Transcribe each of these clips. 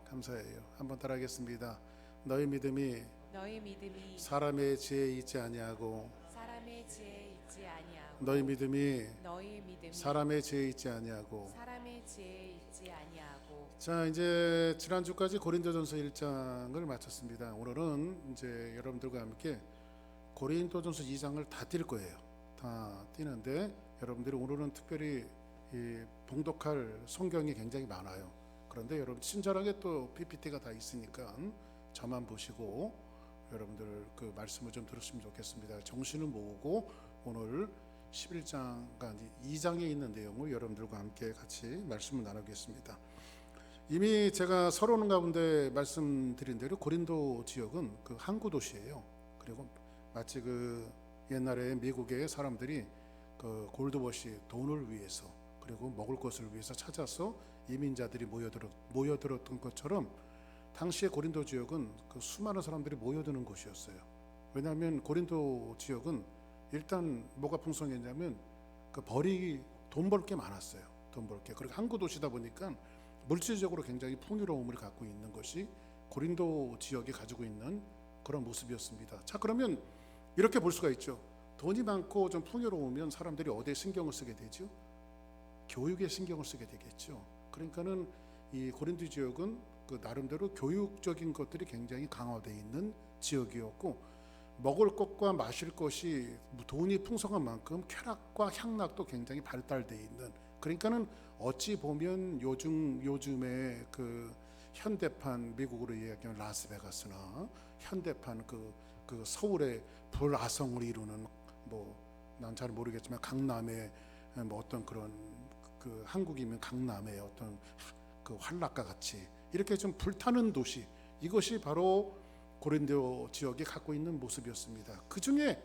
감사해요. 한번 따라하겠습니다. 너희 믿음이 사람의 지혜에 있지 아니하고 사람의 지혜에 있지 아니하고 너희 믿음이 너희 믿음이 사람의 지혜에 있지 아니하고. 사람의 지혜에 있지 아니하고. 자, 이제 지난주까지 고린도전서 1장을 마쳤습니다. 오늘은 이제 여러분들과 함께 고린도전서 2장을 다 뛸 거예요. 다 뛰는데 여러분들이 오늘은 특별히 봉독할 성경이 굉장히 많아요. 그런데 여러분 친절하게 또 PPT가 다 있으니까 저만 보시고 여러분들 그 말씀을 좀 들었으면 좋겠습니다. 정신을 모으고 오늘 11장과 2장에 있는 내용을 여러분들과 함께 같이 말씀을 나누겠습니다. 이미 제가 서론은 가운데 말씀드린 대로 고린도 지역은 그 항구 도시예요. 그리고 마치 그 옛날에 미국의 사람들이 그 골드워시 돈을 위해서 그리고 먹을 것을 위해서 찾아서 이민자들이 모여들었던 것처럼 당시의 고린도 지역은 그 수많은 사람들이 모여드는 곳이었어요. 왜냐하면 고린도 지역은 일단 뭐가 풍성했냐면 그 돈 벌 게 많았어요. 돈 벌 게. 그리고 항구 도시다 보니까 물질적으로 굉장히 풍요로움을 갖고 있는 것이 고린도 지역이 가지고 있는 그런 모습이었습니다. 자, 그러면 이렇게 볼 수가 있죠. 돈이 많고 좀 풍요로우면 사람들이 어디에 신경을 쓰게 되죠? 교육에 신경을 쓰게 되겠죠. 그러니까는 이 고린도 지역은 그 나름대로 교육적인 것들이 굉장히 강화되어 있는 지역이었고, 먹을 것과 마실 것이 돈이 풍성한 만큼 쾌락과 향락도 굉장히 발달되어 있는, 그러니까는 어찌 보면 요즘에 그 현대판 미국으로 이야기하면 라스베가스나 현대판 그 서울의 불아성을 이루는 뭐 난 잘 모르겠지만 강남의 뭐 어떤 그런 그 한국이면 강남의 어떤 그 환락과 같이 이렇게 좀 불타는 도시, 이것이 바로 고린도 지역이 갖고 있는 모습이었습니다. 그 중에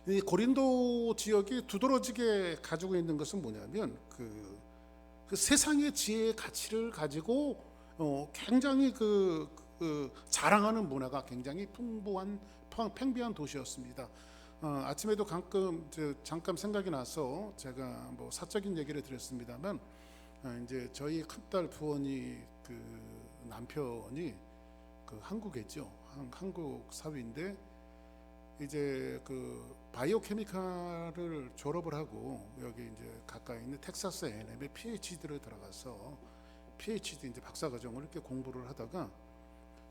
이 고린도 지역이 두드러지게 가지고 있는 것은 뭐냐면 그 세상의 지혜의 가치를 가지고 굉장히 자랑하는 문화가 굉장히 풍부한 팽배한 도시였습니다. 아침에도 가끔 잠깐 생각이 나서 제가 뭐 사적인 얘기를 드렸습니다만, 이제 저희 큰딸 부원이 그 남편이 그 한국이죠. 한국 사위인데 이제 그 바이오케미칼을 졸업을 하고 여기 이제 가까이 있는 텍사스 A&M에 PhD를 들어가서 PhD 이제 박사과정을 이렇게 공부를 하다가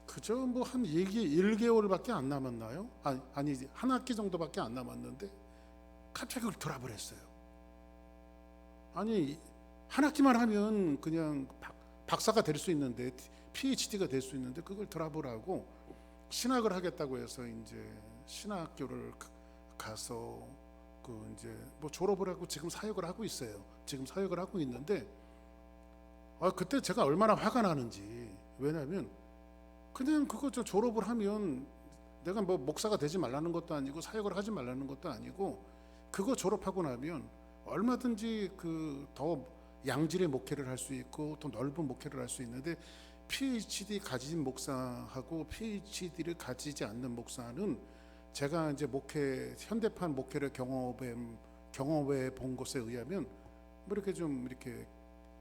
그저 뭐 한 1개월밖에 안 남았나요? 아니 한 학기 정도밖에 안 남았는데 갑자기 그걸 드랍을 했어요. 아니 한 학기만 하면 그냥 박사가 될 수 있는데, PhD가 될 수 있는데 그걸 드랍을 하고 신학을 하겠다고 해서 이제 신학교를 가서 그 이제 뭐 졸업을 하고 지금 사역을 하고 있어요. 지금 사역을 하고 있는데 그때 제가 얼마나 화가 나는지. 왜냐하면 그냥 그거 졸업을 하면 내가 뭐 목사가 되지 말라는 것도 아니고 사역을 하지 말라는 것도 아니고, 그거 졸업하고 나면 얼마든지 그 더 양질의 목회를 할 수 있고 더 넓은 목회를 할 수 있는데, PhD 가진 목사하고 PhD를 가지지 않는 목사는 제가 이제 현대판 목회를 경험해 본 것에 의하면 뭐 이렇게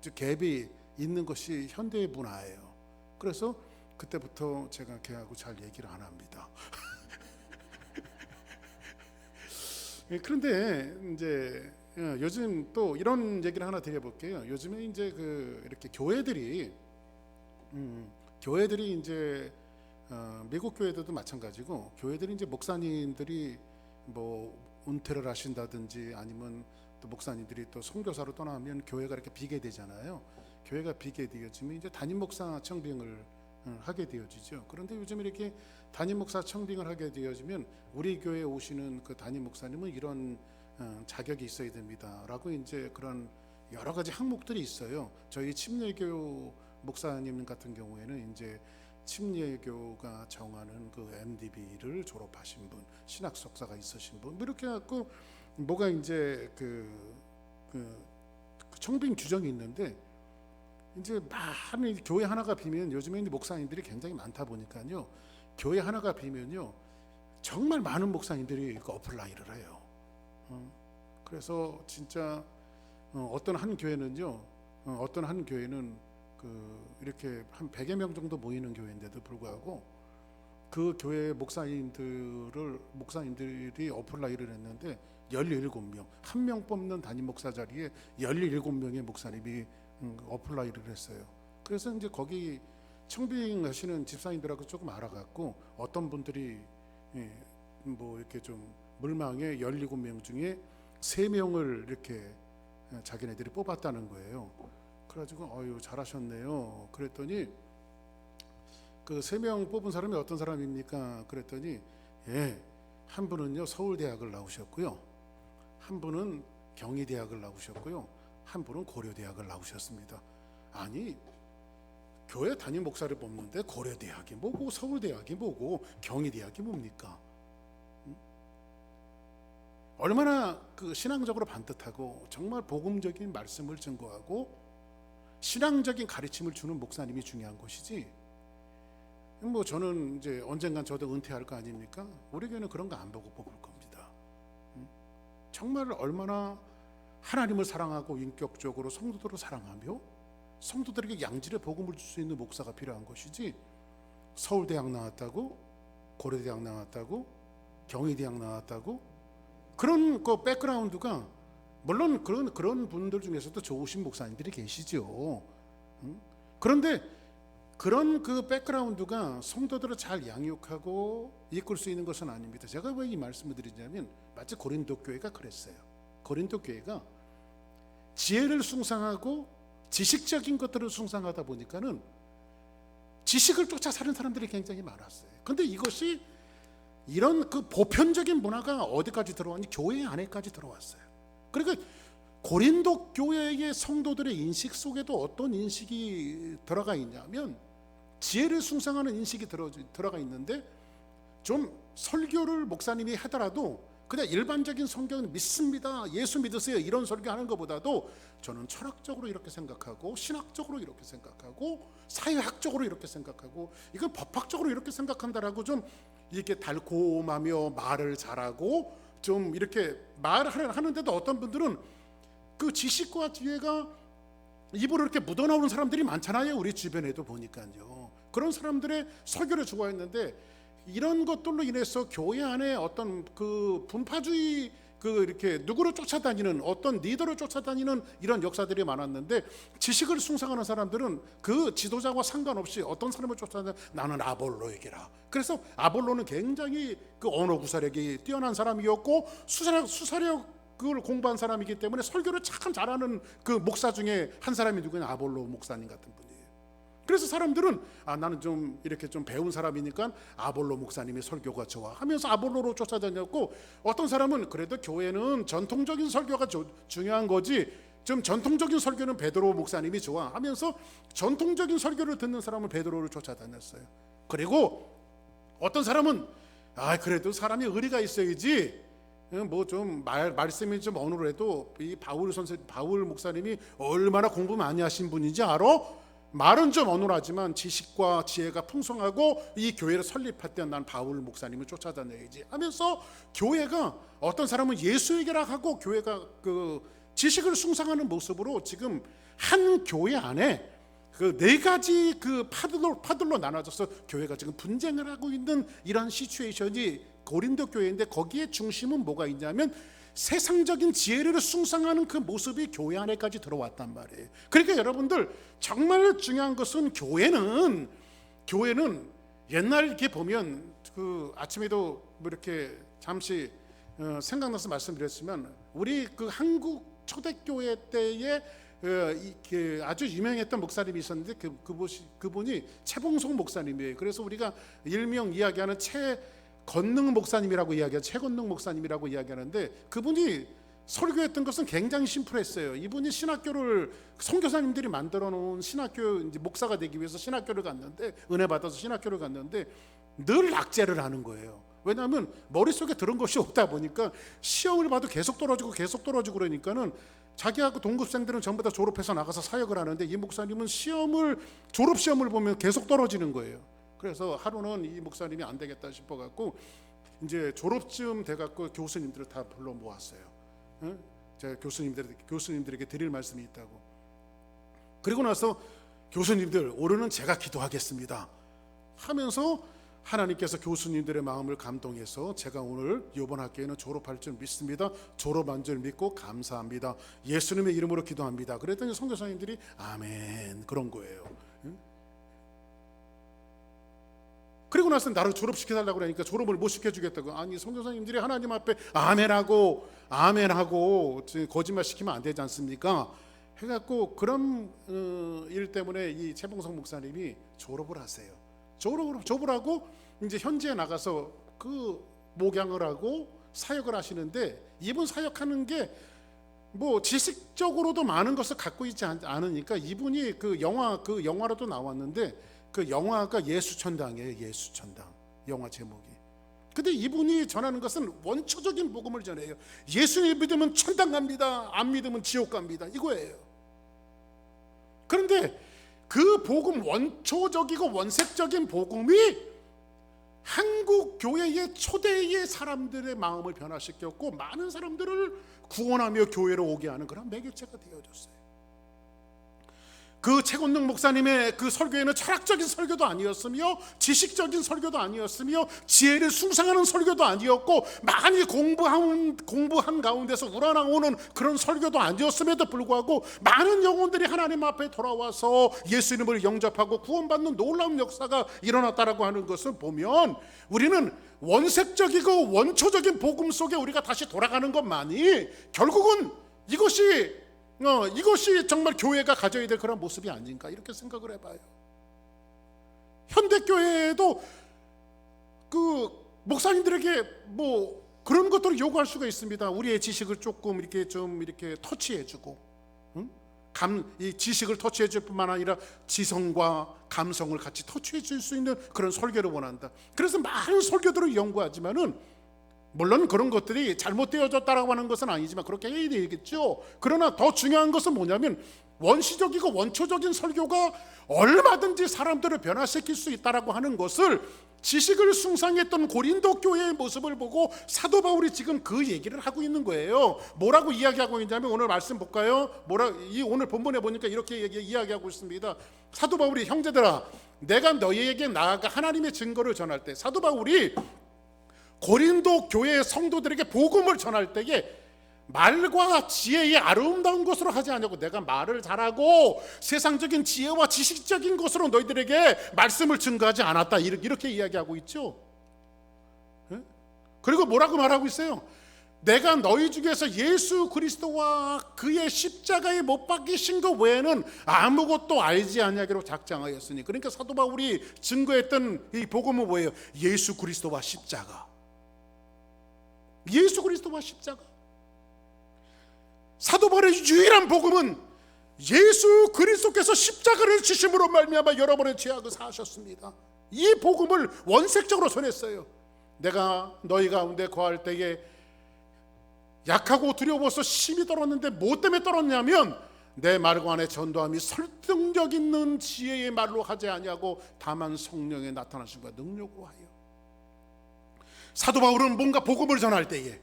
갭이 있는 것이 현대의 문화예요. 그래서 그때부터 제가 걔하고 잘 얘기를 안 합니다. 그런데 이제 요즘 또 이런 얘기를 하나 드려볼게요. 요즘에 이제 이렇게 교회들이 이제 미국 교회들도 마찬가지고, 교회들이 이제 목사님들이 뭐 은퇴를 하신다든지 아니면 또 목사님들이 또 선교사로 떠나면 교회가 이렇게 비게 되잖아요. 교회가 비게 되어지면 이제 담임 목사 청빙을 하게 되어지죠. 그런데 요즘 이렇게 담임 목사 청빙을 하게 되어지면 우리 교회에 오시는 그 담임 목사님은 이런 자격이 있어야 됩니다라고 이제 그런 여러 가지 항목들이 있어요. 저희 침례교 목사님 같은 경우에는 이제 침례교가 정하는 그 MDB를 졸업하신 분, 신학 석사가 있으신 분, 이렇게 갖고 뭐가 이제 그 청빙 규정이 있는데, 이제 많은 교회 하나가 비면 요즘에 목사님들이 굉장히 많다 보니까요, 교회 하나가 비면요 정말 많은 목사님들이 어플라이를 해요. 그래서 진짜 어떤 한 교회는 이렇게 한 100여 명 정도 모이는 교회인데도 불구하고 그 교회 목사님들이 어플라이를 했는데 17명, 한 명 뽑는 담임 목사 자리에 17명의 목사님이 어플라이를 했어요. 그래서 이제 거기 청빙하시는 집사님들하고 조금 알아갔고 어떤 분들이 뭐 이렇게 좀 물망에 17명 중에 3명을 이렇게 자기네들이 뽑았다는 거예요. 그래가지고 어유 잘하셨네요. 그랬더니 그 3명 뽑은 사람이 어떤 사람입니까? 그랬더니 한 분은요 서울대학을 나오셨고요, 한 분은 경희대학을 나오셨고요, 한 분은 고려대학을 나오셨습니다. 아니 교회 담임 목사를 뽑는데 고려대학이 뭐고 서울대학이 뭐고 경희대학이 뭡니까? 얼마나 그 신앙적으로 반듯하고 정말 복음적인 말씀을 증거하고 신앙적인 가르침을 주는 목사님이 중요한 것이지, 뭐 저는 이제 언젠간 저도 은퇴할 거 아닙니까? 우리 교회는 그런 거 안 보고 뽑을 겁니다. 정말 얼마나 하나님을 사랑하고 인격적으로 성도들을 사랑하며 성도들에게 양질의 복음을 줄 수 있는 목사가 필요한 것이지, 서울대학 나왔다고 고려대학 나왔다고 경희대학 나왔다고 그런 그 백그라운드가, 물론 그런 분들 중에서도 좋으신 목사님들이 계시죠. 그런데 그런 그 백그라운드가 성도들을 잘 양육하고 이끌 수 있는 것은 아닙니다. 제가 왜 이 말씀을 드리냐면 마치 고린도 교회가 그랬어요. 고린도 교회가 지혜를 숭상하고 지식적인 것들을 숭상하다 보니까는 지식을 쫓아 사는 사람들이 굉장히 많았어요. 근데 이것이 이런 그 보편적인 문화가 어디까지 들어왔니? 교회 안에까지 들어왔어요. 그러니까 고린도 교회의 성도들의 인식 속에도 어떤 인식이 들어가 있냐면 지혜를 숭상하는 인식이 들어가 있는데, 좀 설교를 목사님이 하더라도 그냥 일반적인 성경은 믿습니다, 예수 믿으세요 이런 설교하는 것보다도 저는 철학적으로 이렇게 생각하고 신학적으로 이렇게 생각하고 사회학적으로 이렇게 생각하고 이건 법학적으로 이렇게 생각한다라고 좀 이렇게 달콤하며 말을 잘하고 좀 이렇게 말을 하는데도 어떤 분들은 그 지식과 지혜가 입으로 이렇게 묻어나오는 사람들이 많잖아요. 우리 주변에도 보니까요. 그런 사람들의 설교를 좋아했는데 이런 것들로 인해서 교회 안에 어떤 그 분파주의 그 이렇게 누구를 쫓아다니는 어떤 리더를 쫓아다니는 이런 역사들이 많았는데, 지식을 숭상하는 사람들은 그 지도자와 상관없이 어떤 사람을 쫓아다니는 나는 아볼로에게라. 그래서 아볼로는 굉장히 그 언어 구사력이 뛰어난 사람이었고 수사력을 공부한 사람이기 때문에 설교를 참 잘하는 그 목사 중에 한 사람이 누구냐? 아볼로 목사님 같은 분이에요. 그래서 사람들은 나는 좀 이렇게 좀 배운 사람이니까 아볼로 목사님의 설교가 좋아 하면서 아볼로로 쫓아다녔고, 어떤 사람은 그래도 교회는 전통적인 설교가 중요한 거지, 좀 전통적인 설교는 베드로 목사님이 좋아 하면서 전통적인 설교를 듣는 사람은 베드로를 쫓아다녔어요. 그리고 어떤 사람은 그래도 사람이 의리가 있어야지, 뭐 좀 말씀이 좀 어눌해도 이 바울 목사님이 얼마나 공부 많이 하신 분인지 알아? 말은 좀 어눌하지만 지식과 지혜가 풍성하고 이 교회를 설립할 때 난 바울 목사님을 쫓아다녀야지 하면서 교회가, 어떤 사람은 예수에게라 하고 교회가 그 지식을 숭상하는 모습으로 지금 한 교회 안에 그 4가지 그 파들로 나눠져서 교회가 지금 분쟁을 하고 있는 이런 시츄에이션이 고린도 교회인데, 거기에 중심은 뭐가 있냐면 세상적인 지혜를 숭상하는 그 모습이 교회 안에까지 들어왔단 말이에요. 그러니까 여러분들 정말 중요한 것은 교회는 옛날 이렇게 보면 그 아침에도 뭐 이렇게 잠시 생각나서 말씀드렸지만, 우리 그 한국 초대교회 때에 아주 유명했던 목사님이 있었는데 그분이 최봉송 목사님이에요. 그래서 우리가 일명 이야기하는 최건능 목사님이라고 이야기하죠. 최건능 목사님이라고 이야기하는데, 그분이 설교했던 것은 굉장히 심플했어요. 이분이 신학교를 선교사님들이 만들어 놓은 신학교 이제 목사가 되기 위해서 신학교를 갔는데, 은혜 받아서 신학교를 갔는데 늘 낙제를 하는 거예요. 왜냐하면 머릿속에 들은 것이 없다 보니까 시험을 봐도 계속 떨어지고 그러니까는 자기하고 동급생들은 전부 다 졸업해서 나가서 사역을 하는데 이 목사님은 졸업 시험을 보면 계속 떨어지는 거예요. 그래서 하루는 이 목사님이 안 되겠다 싶어 갖고 이제 졸업쯤 돼 갖고 교수님들을 다 불러 모았어요. 제가 교수님들에게 드릴 말씀이 있다고. 그리고 나서 교수님들 오늘은 제가 기도하겠습니다 하면서 하나님께서 교수님들의 마음을 감동해서 제가 오늘 이번 학기에는 졸업할 줄 믿습니다. 졸업한 줄 믿고 감사합니다. 예수님의 이름으로 기도합니다. 그랬더니 선교사님들이 아멘 그런 거예요. 그리고 나서 나를 졸업시켜달라고 그러니까 졸업을 못 시켜주겠다고. 아니 선교사님들이 하나님 앞에 아멘하고 거짓말 시키면 안 되지 않습니까? 해갖고 그런 일 때문에 이 최봉성 목사님이 졸업을 하세요. 졸업을 하고 이제 현지에 나가서 그 목양을 하고 사역을 하시는데, 이분 사역하는 게 뭐 지식적으로도 많은 것을 갖고 있지 않으니까 이분이 그 영화로도 나왔는데 그 영화가 예수천당이에요. 예수천당 영화 제목이. 근데 이분이 전하는 것은 원초적인 복음을 전해요. 예수님 믿으면 천당 갑니다. 안 믿으면 지옥 갑니다. 이거예요. 그런데 그 복음, 원초적이고 원색적인 복음이 한국 교회의 초대의 사람들의 마음을 변화시켰고 많은 사람들을 구원하며 교회로 오게 하는 그런 매개체가 되어졌어요. 그 최곤능 목사님의 그 설교에는 철학적인 설교도 아니었으며 지식적인 설교도 아니었으며 지혜를 숭상하는 설교도 아니었고 많이 공부한 가운데서 우러나오는 그런 설교도 아니었음에도 불구하고 많은 영혼들이 하나님 앞에 돌아와서 예수님을 영접하고 구원받는 놀라운 역사가 일어났다라고 하는 것을 보면 우리는 원색적이고 원초적인 복음 속에 우리가 다시 돌아가는 것만이 결국은 이것이 정말 교회가 가져야 될 그런 모습이 아닌가 이렇게 생각을 해봐요. 현대교회에도 그 목사님들에게 뭐 그런 것들을 요구할 수가 있습니다. 우리의 지식을 조금 이렇게 터치해주고, 이 지식을 터치해줄 뿐만 아니라 지성과 감성을 같이 터치해줄 수 있는 그런 설교를 원한다. 그래서 많은 설교들을 연구하지만은 물론 그런 것들이 잘못되어졌다라고 하는 것은 아니지만 그렇게 해야 되겠죠. 그러나 더 중요한 것은 뭐냐면 원시적이고 원초적인 설교가 얼마든지 사람들을 변화시킬 수 있다라고 하는 것을 지식을 숭상했던 고린도 교회의 모습을 보고 사도 바울이 지금 그 얘기를 하고 있는 거예요. 뭐라고 이야기하고 있냐면 오늘 말씀 볼까요? 오늘 본문에 보니까 이렇게 이야기하고 있습니다. 사도 바울이 형제들아 내가 너희에게 나아가 하나님의 증거를 전할 때, 사도 바울이 고린도 교회의 성도들에게 복음을 전할 때에 말과 지혜의 아름다운 것으로 하지 않냐고, 내가 말을 잘하고 세상적인 지혜와 지식적인 것으로 너희들에게 말씀을 증거하지 않았다 이렇게 이야기하고 있죠. 그리고 뭐라고 말하고 있어요? 내가 너희 중에서 예수 그리스도와 그의 십자가에 못 박히신 것 외에는 아무것도 알지 아니하기로 작정하였으니. 그러니까 사도 바울이 증거했던 이 복음은 뭐예요? 예수 그리스도와 십자가. 예수 그리스도와 십자가. 사도 바울의 유일한 복음은 예수 그리스도께서 십자가를 지심으로 말미암아 여러분의 죄악을 사하셨습니다. 이 복음을 원색적으로 전했어요. 내가 너희 가운데 거할 때에 약하고 두려워서 심히 떨었는데 뭐 때문에 떨었냐면 내 말과 안에 전도함이 설득력 있는 지혜의 말로 하지 아니하고 다만 성령의 나타나심과 능력으로 하여. 사도 바울은 뭔가 복음을 전할 때에,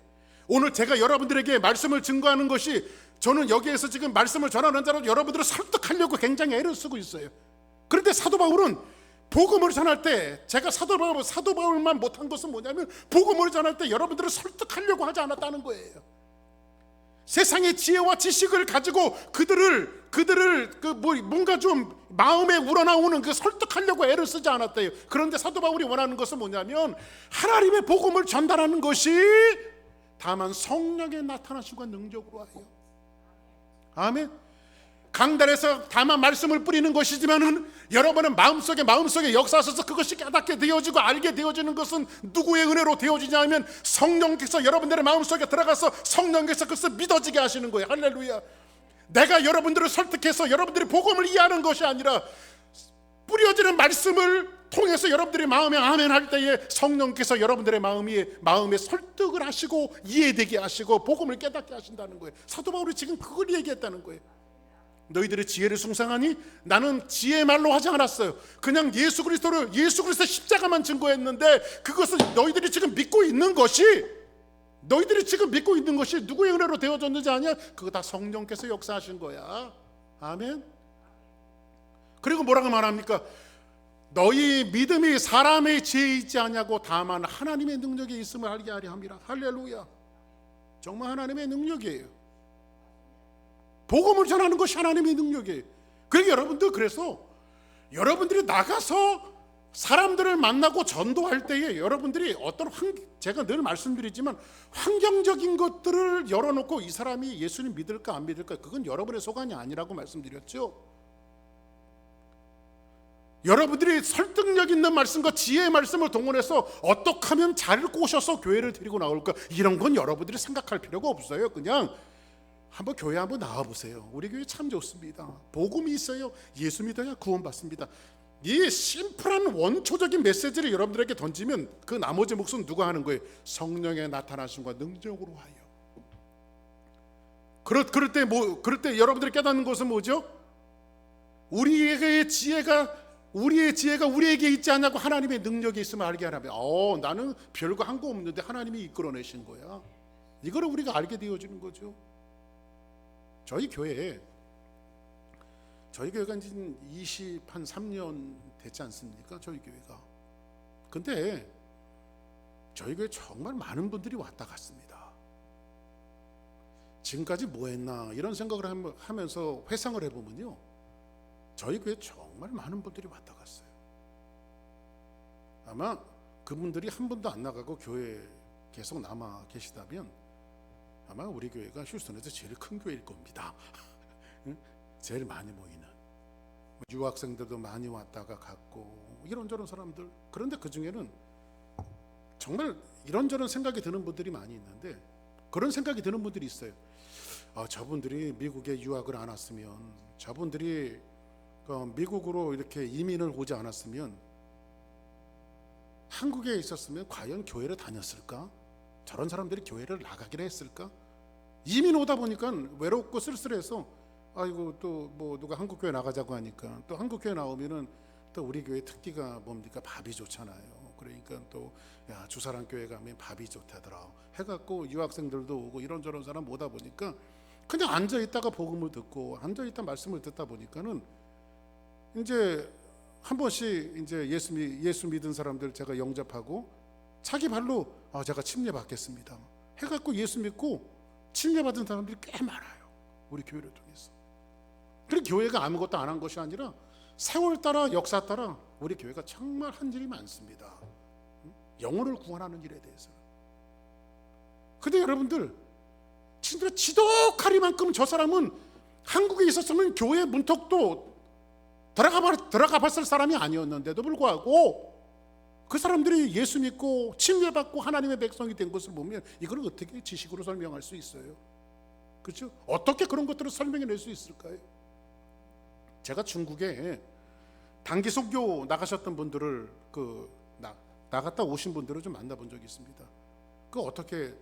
오늘 제가 여러분들에게 말씀을 증거하는 것이, 저는 여기에서 지금 말씀을 전하는 자로 여러분들을 설득하려고 굉장히 애를 쓰고 있어요. 그런데 사도 바울은 복음을 전할 때, 제가 사도 바울만 못한 것은 뭐냐면 복음을 전할 때 여러분들을 설득하려고 하지 않았다는 거예요. 세상의 지혜와 지식을 가지고 그들을 뭔가 좀 마음에 우러나오는 그 설득하려고 애를 쓰지 않았대요. 그런데 사도 바울이 원하는 것은 뭐냐면 하나님의 복음을 전달하는 것이 다만 성령의 나타나심과 능력으로 하여. 아멘. 강단에서 다만 말씀을 뿌리는 것이지만은 여러분은 마음속에 역사하셔서 그것이 깨닫게 되어지고 알게 되어지는 것은 누구의 은혜로 되어지냐면 성령께서 여러분들의 마음속에 들어가서 성령께서 그것을 믿어지게 하시는 거예요. 할렐루야. 내가 여러분들을 설득해서 여러분들이 복음을 이해하는 것이 아니라 뿌려지는 말씀을 통해서 여러분들이 마음에 아멘 할 때에 성령께서 여러분들의 마음에 설득을 하시고 이해되게 하시고 복음을 깨닫게 하신다는 거예요. 사도 바울이 지금 그걸 얘기했다는 거예요. 너희들의 지혜를 숭상하니 나는 지혜의 말로 하지 않았어요. 그냥 예수 그리스도 십자가만 증거했는데 그것을 너희들이 지금 믿고 있는 것이 누구의 은혜로 되어졌는지 아냐? 그거 다 성령께서 역사하신 거야. 아멘. 그리고 뭐라고 말합니까? 너희 믿음이 사람의 지혜에 있지 않냐고 다만 하나님의 능력에 있음을 알게 하려 함이라. 할렐루야. 정말 하나님의 능력이에요. 복음을 전하는 것이 하나님의 능력이에요. 그러니까 여러분들, 그래서 여러분들이 나가서 사람들을 만나고 전도할 때에 여러분들이 어떤 제가 늘 말씀드리지만 환경적인 것들을 열어놓고 이 사람이 예수님 믿을까 안 믿을까, 그건 여러분의 소관이 아니라고 말씀드렸죠. 여러분들이 설득력 있는 말씀과 지혜의 말씀을 동원해서 어떻게 하면 잘 꼬셔서 교회를 데리고 나올까, 이런 건 여러분들이 생각할 필요가 없어요. 그냥 한번 교회 한번 나와보세요. 우리 교회 참 좋습니다. 복음이 있어요. 예수 믿어야 구원받습니다. 이 심플한 원초적인 메시지를 여러분들에게 던지면 그 나머지 몫은 누가 하는 거예요? 성령의 나타나심과 능력으로 하여. 그럴 때 여러분들이 깨닫는 것은 뭐죠? 우리의 지혜가 우리에게 있지 않냐고 하나님의 능력이 있으면 알게 하라며. 나는 별거 한 거 없는데 하나님이 이끌어내신 거야. 이거를 우리가 알게 되어지는 거죠. 저희 교회가 이제 23년 됐지 않습니까? 저희 교회가. 근데 저희 교회 정말 많은 분들이 왔다 갔습니다. 지금까지 뭐 했나 이런 생각을 하면서 회상을 해보면요, 저희 교회 정말 많은 분들이 왔다 갔어요. 아마 그분들이 한 번도 안 나가고 교회에 계속 남아 계시다면 아마 우리 교회가 휴스턴에서 제일 큰 교회일 겁니다. 제일 많이 모이는. 유학생들도 많이 왔다가 갔고 이런저런 사람들. 그런데 그 중에는 정말 이런저런 생각이 드는 분들이 많이 있는데, 그런 생각이 드는 분들이 있어요. 저분들이 미국에 유학을 안 왔으면, 저분들이 미국으로 이렇게 이민을 오지 않았으면, 한국에 있었으면 과연 교회를 다녔을까? 저런 사람들이 교회를 나가기나 했을까? 이민 오다 보니까 외롭고 쓸쓸해서 아이고 또 뭐 누가 한국 교회 나가자고 하니까, 또 한국 교회 나오면은 또 우리 교회 특기가 뭡니까? 밥이 좋잖아요. 그러니까 또 야, 주사랑 교회 가면 밥이 좋다더라 해갖고 유학생들도 오고 이런저런 사람 오다 보니까 그냥 앉아 있다가 복음을 듣고 앉아 있다 말씀을 듣다 보니까는 이제 한 번씩 이제 예수 믿은 사람들 제가 영접하고 자기 발로 제가 침례 받겠습니다 해갖고 예수 믿고 침례 받은 사람들이 꽤 많아요. 우리 교회를 통해서. 그리고 교회가 아무것도 안 한 것이 아니라 세월 따라 역사 따라 우리 교회가 정말 한 일이 많습니다. 영혼을 구원하는 일에 대해서는. 근데 여러분들 진짜 지독하리만큼 저 사람은 한국에 있었으면 교회 문턱도 들어가 봤을 사람이 아니었는데도 불구하고 그 사람들이 예수 믿고 침례받고 하나님의 백성이 된 것을 보면 이걸 어떻게 지식으로 설명할 수 있어요? 그렇죠? 어떻게 그런 것들을 설명해낼 수 있을까요? 제가 중국에 단기 선교 나가셨던 분들을 나갔다 오신 분들을 좀 만나본 적이 있습니다. 그 어떻게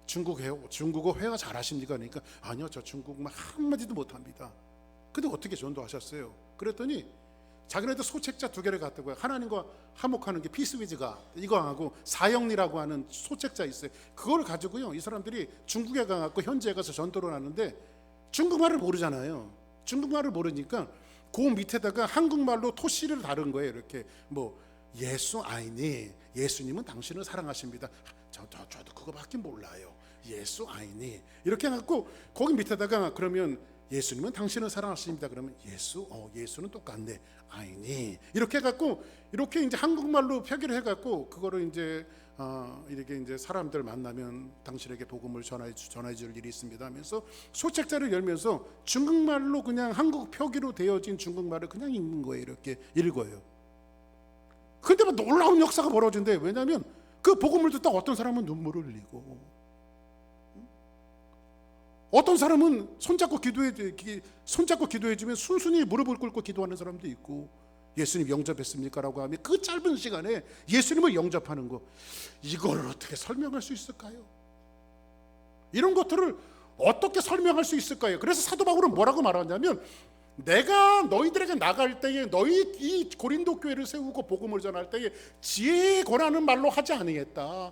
중국어 회화 잘하십니까? 그러니까 아니요, 저 중국말 한마디도 못합니다. 근데 어떻게 전도하셨어요? 그랬더니 자기네들 소책자 2개를 갖다고요. 하나님과 화목하는 게 피스 위즈 갓 이거 하고 사형리라고 하는 소책자 있어요. 그걸 가지고요, 이 사람들이 중국에 가갖고 현지에 가서 전도를 하는데 중국말을 모르잖아요. 중국말을 모르니까 그 밑에다가 한국말로 토시를 다른 거예요. 이렇게 뭐 예수 아이니, 예수님은 당신을 사랑하십니다. 저도 그거밖에 몰라요. 예수 아이니 이렇게 해갖고 거기 밑에다가 그러면 예수님은 당신을 사랑하십니다. 그러면 예수는 똑같네. 아이니 이렇게 해갖고 이렇게 이제 한국말로 표기를 해갖고 그거를 이제 이렇게 이제 사람들 만나면 당신에게 복음을 전해 줄 일이 있습니다 하면서 소책자를 열면서 중국말로 그냥 한국 표기로 되어진 중국말을 그냥 읽는 거예요. 이렇게 읽어요. 근데 뭐 놀라운 역사가 벌어진대. 왜냐하면 그 복음을 듣다 어떤 사람은 눈물을 흘리고, 어떤 사람은 손잡고 기도해주면 순순히 무릎을 꿇고 기도하는 사람도 있고, 예수님 영접했습니까? 라고 하면 그 짧은 시간에 예수님을 영접하는 거, 이걸 어떻게 설명할 수 있을까요? 이런 것들을 어떻게 설명할 수 있을까요? 그래서 사도 바울은 뭐라고 말하냐면, 내가 너희들에게 나갈 때에 너희 이 고린도 교회를 세우고 복음을 전할 때에 지혜에 권하는 말로 하지 아니했다.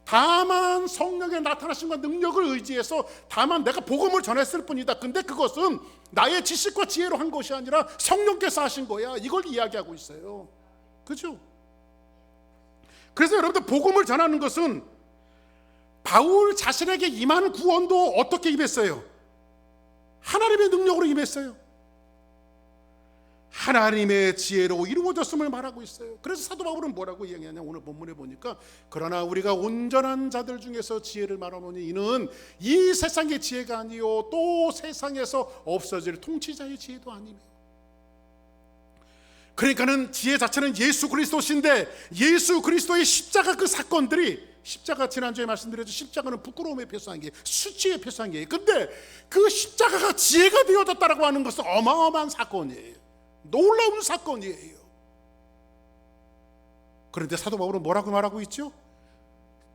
다만 성령의 나타나심과 능력을 의지해서 다만 내가 복음을 전했을 뿐이다. 근데 그것은 나의 지식과 지혜로 한 것이 아니라 성령께서 하신 거야. 이걸 이야기하고 있어요. 그죠? 그래서 여러분들 복음을 전하는 것은 바울 자신에게 임한 구원도 어떻게 임했어요? 하나님의 능력으로 임했어요. 하나님의 지혜로 이루어졌음을 말하고 있어요. 그래서 사도 바울은 뭐라고 이야기하냐, 오늘 본문에 보니까 그러나 우리가 온전한 자들 중에서 지혜를 말하노니 이는 이 세상의 지혜가 아니요 또 세상에서 없어질 통치자의 지혜도 아니며. 그러니까는 지혜 자체는 예수 그리스도신데 예수 그리스도의 십자가 그 사건들이, 십자가 지난주에 말씀드렸죠. 십자가는 부끄러움에 표시한 게, 수치에 표시한 게, 근데 그 십자가가 지혜가 되어졌다라고 하는 것은 어마어마한 사건이에요. 놀라운 사건이에요. 그런데 사도 바울은 뭐라고 말하고 있죠?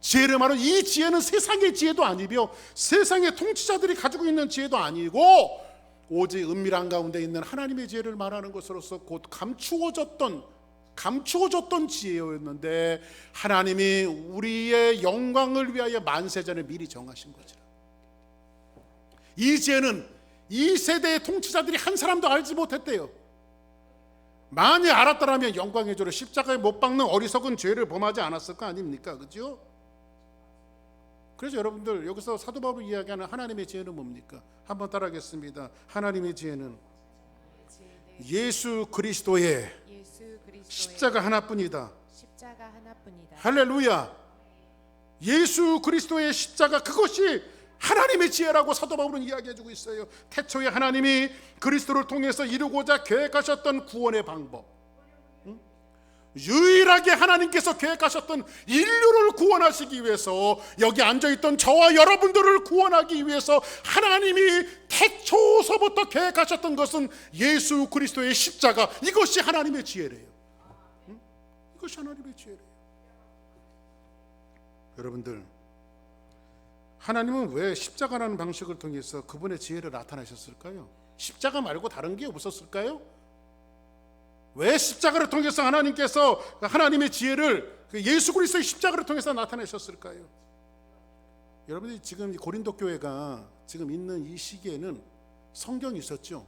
지혜를 말하는 이 지혜는 세상의 지혜도 아니며 세상의 통치자들이 가지고 있는 지혜도 아니고 오직 은밀한 가운데 있는 하나님의 지혜를 말하는 것으로서 곧 감추어졌던 지혜였는데 하나님이 우리의 영광을 위하여 만세전에 미리 정하신 거죠. 이 지혜는 이 세대의 통치자들이 한 사람도 알지 못했대요. 만약 알았더라면 영광의 조로 십자가에 못 박는 어리석은 죄를 범하지 않았을 거 아닙니까? 그죠? 그래서 여러분들 여기서 사도 바울이 이야기하는 하나님의 지혜는 뭡니까? 한번 따라하겠습니다. 하나님의 지혜는 예수 그리스도의 십자가 하나뿐이다. 십자가 하나뿐이다. 할렐루야. 예수 그리스도의 십자가, 그것이 하나님의 지혜라고 사도 바울은 이야기해주고 있어요. 태초에 하나님이 그리스도를 통해서 이루고자 계획하셨던 구원의 방법, 유일하게 하나님께서 계획하셨던 인류를 구원하시기 위해서, 여기 앉아있던 저와 여러분들을 구원하기 위해서 하나님이 태초서부터 계획하셨던 것은 예수 그리스도의 십자가, 이것이 하나님의 지혜래요. 이것이 하나님의 지혜래요. 여러분들, 하나님은 왜 십자가라는 방식을 통해서 그분의 지혜를 나타내셨을까요? 십자가 말고 다른 게 없었을까요? 왜 십자가를 통해서 하나님께서 하나님의 지혜를 예수 그리스도의 십자가를 통해서 나타내셨을까요? 여러분들이 지금 고린도 교회가 지금 있는 이 시기에는 성경이 있었죠.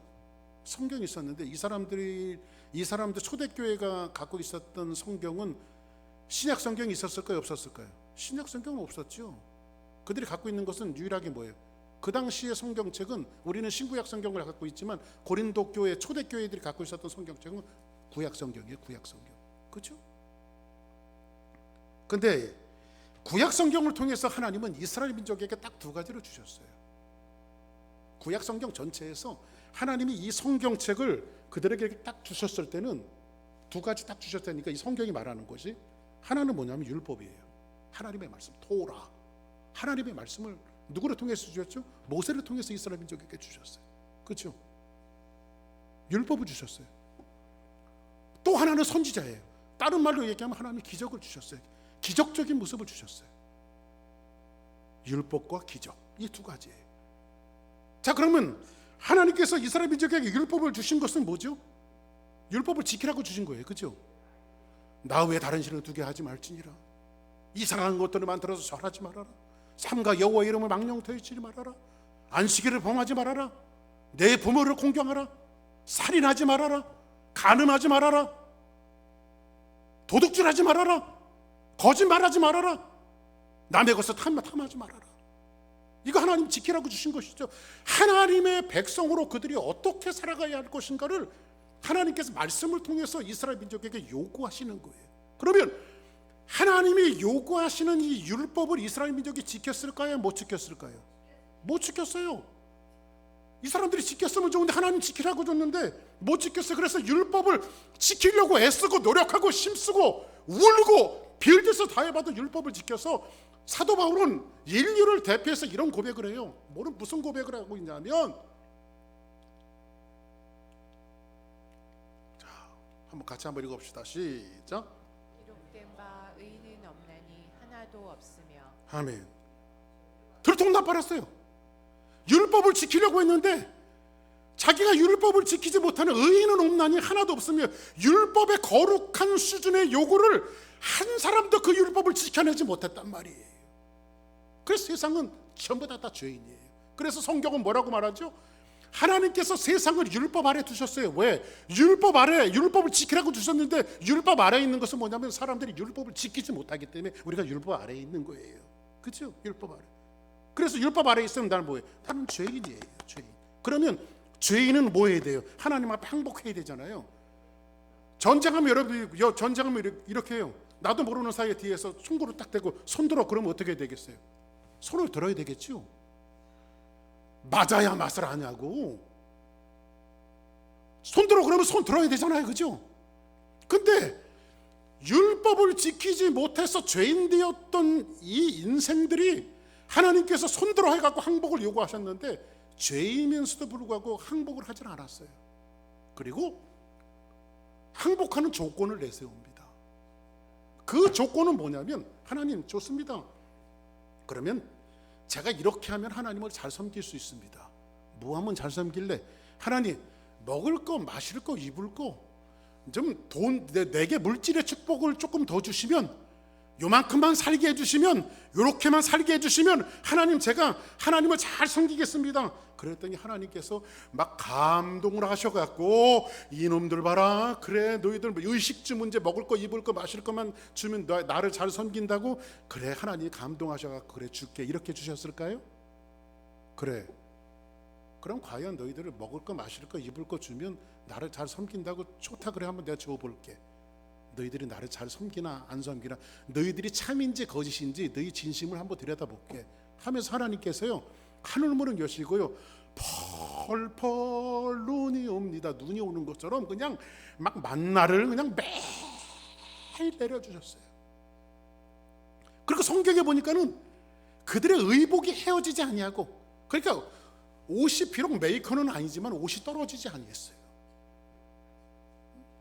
성경이 있었는데 이 사람들 초대교회가 갖고 있었던 성경은 신약 성경이 있었을까요? 없었을까요? 신약 성경은 없었죠. 그들이 갖고 있는 것은 유일하게 뭐예요? 그 당시의 성경책은, 우리는 신구약 성경을 갖고 있지만 고린도 교회 초대교회들이 갖고 있었던 성경책은 구약 성경이에요. 구약 성경. 그렇죠? 근데 구약 성경을 통해서 하나님은 이스라엘 민족에게 딱 두 가지를 주셨어요. 구약 성경 전체에서 하나님이 이 성경책을 그들에게 딱 주셨을 때는 두 가지 딱 주셨다니까, 이 성경이 말하는 것이 하나는 뭐냐면 율법이에요. 하나님의 말씀, 토라. 하나님의 말씀을 누구를 통해서 주셨죠? 모세를 통해서 이스라엘 민족에게 주셨어요. 그렇죠? 율법을 주셨어요. 또 하나는 선지자예요. 다른 말로 얘기하면 하나님이 기적을 주셨어요. 기적적인 모습을 주셨어요. 율법과 기적, 이 두 가지예요. 자, 그러면 하나님께서 이스라엘 민족에게 율법을 주신 것은 뭐죠? 율법을 지키라고 주신 거예요. 그렇죠? 나 외에 다른 신을 두게 하지 말지니라. 이상한 것들을 만들어서 절하지 말아라. 삼가 여호와 이름을 망령되이 말아라. 안식일을 범하지 말아라. 내 부모를 공경하라. 살인하지 말아라. 간음하지 말아라. 도둑질하지 말아라. 거짓말하지 말아라. 남의 것을 탐하지 말아라. 이거 하나님 지키라고 주신 것이죠. 하나님의 백성으로 그들이 어떻게 살아가야 할 것인가를 하나님께서 말씀을 통해서 이스라엘 민족에게 요구하시는 거예요. 그러면 하나님이 요구하시는 이 율법을 이스라엘 민족이 지켰을까요? 못 지켰을까요? 못 지켰어요. 이 사람들이 지켰으면 좋은데 하나님 지키라고 줬는데 못 지켰어요. 그래서 율법을 지키려고 애쓰고 노력하고 힘쓰고 울고 빌듯을 다 해봐도 율법을 지켜서, 사도 바울은 인류를 대표해서 이런 고백을 해요. 무슨 고백을 하고 있냐면, 자, 한번 같이 한번 읽어봅시다. 시작. 기록된 바 의인은 없나니 하나도 없으며. 아멘. 들통나버렸어요. 율법을 지키려고 했는데 자기가 율법을 지키지 못하는 의인은 없나니 하나도 없으며, 율법의 거룩한 수준의 요구를 한 사람도 그 율법을 지켜내지 못했단 말이에요. 그래서 세상은 전부 다 죄인이에요. 그래서 성경은 뭐라고 말하죠? 하나님께서 세상을 율법 아래 두셨어요. 왜? 율법 아래, 율법을 지키라고 두셨는데 율법 아래에 있는 것은 뭐냐면 사람들이 율법을 지키지 못하기 때문에 우리가 율법 아래에 있는 거예요. 그렇죠? 율법 아래. 그래서 율법 아래에 있으면 나는 뭐예요? 나는 죄인이에요. 죄인. 그러면 죄인은 뭐 해야 돼요? 하나님 앞에 항복해야 되잖아요. 전쟁하면 여러분이 전쟁하면 이렇게 해요. 나도 모르는 사이에 뒤에서 총구를 딱 대고 손 들어. 그러면 어떻게 되겠어요? 손을 들어야 되겠죠. 맞아야 맛을 아냐고. 손 들어 그러면 손 들어야 되잖아요. 그죠? 근데 율법을 지키지 못해서 죄인 되었던 이 인생들이 하나님께서 손 들어 해갖고 항복을 요구하셨는데 죄이면서도 불구하고 항복을 하진 않았어요. 그리고 항복하는 조건을 내세웁니다. 그 조건은 뭐냐면, 하나님 좋습니다. 그러면 제가 이렇게 하면 하나님을 잘 섬길 수 있습니다. 뭐 하면 잘 섬길래? 하나님, 먹을 거, 마실 거, 입을 거 좀 돈, 내게 물질의 축복을 조금 더 주시면, 요만큼만 살게 해주시면, 요렇게만 살게 해주시면 하나님, 제가 하나님을 잘 섬기겠습니다. 그랬더니 하나님께서 막 감동을 하셔갖고, 이놈들 봐라, 그래 너희들 의식주 문제, 먹을 거 입을 거 마실 것만 주면 나를 잘 섬긴다고? 그래, 하나님이 감동하셔갖고 그래 줄게, 이렇게 주셨을까요? 그래, 그럼 과연 너희들을 먹을 거 마실 거 입을 거 주면 나를 잘 섬긴다고? 좋다, 그래, 한번 내가 줘볼게. 너희들이 나를 잘 섬기나 안 섬기나, 너희들이 참인지 거짓인지 너희 진심을 한번 들여다볼게 하면서 하나님께서요 하늘문을 여시고요 펄펄 눈이 옵니다. 눈이 오는 것처럼 그냥 막 만나를 그냥 매일 내려주셨어요. 그리고 성경에 보니까는 그들의 의복이 헤어지지 아니하고, 그러니까 옷이 비록 메이커는 아니지만 옷이 떨어지지 아니했어요.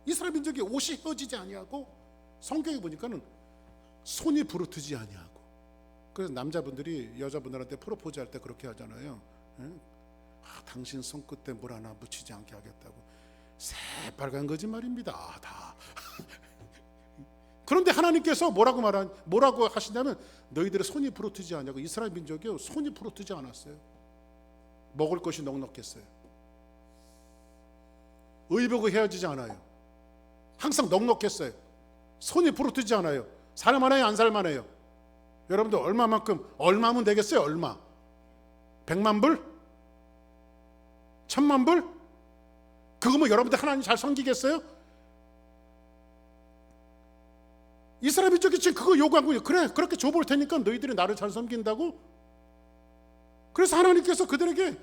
이스라엘 민족이 옷이 헤어지지 아니하고, 성경에 보니까는 손이 부르트지 아니하고. 그래서 남자분들이 여자분들한테 프로포즈 할 때 그렇게 하잖아요. 당신 손끝에 물 하나 묻히지 않게 하겠다고. 새빨간 거짓말입니다. 다. 그런데 하나님께서 뭐라고 하시냐면, 너희들의 손이 부르트지 않냐고. 이스라엘 민족이 손이 부르트지 않았어요. 먹을 것이 넉넉했어요. 의복이 헤어지지 않아요. 항상 넉넉했어요. 손이 부르트지 않아요. 살만해요, 안 살만해요? 여러분들 얼마면 되겠어요? 얼마? 100만 불? 1000만 불? 그거면 여러분들 하나님 잘 섬기겠어요? 이스라엘 민족이 지금 그거 요구한 거예요. 그래, 그렇게 줘볼 테니까 너희들이 나를 잘 섬긴다고? 그래서 하나님께서 그들에게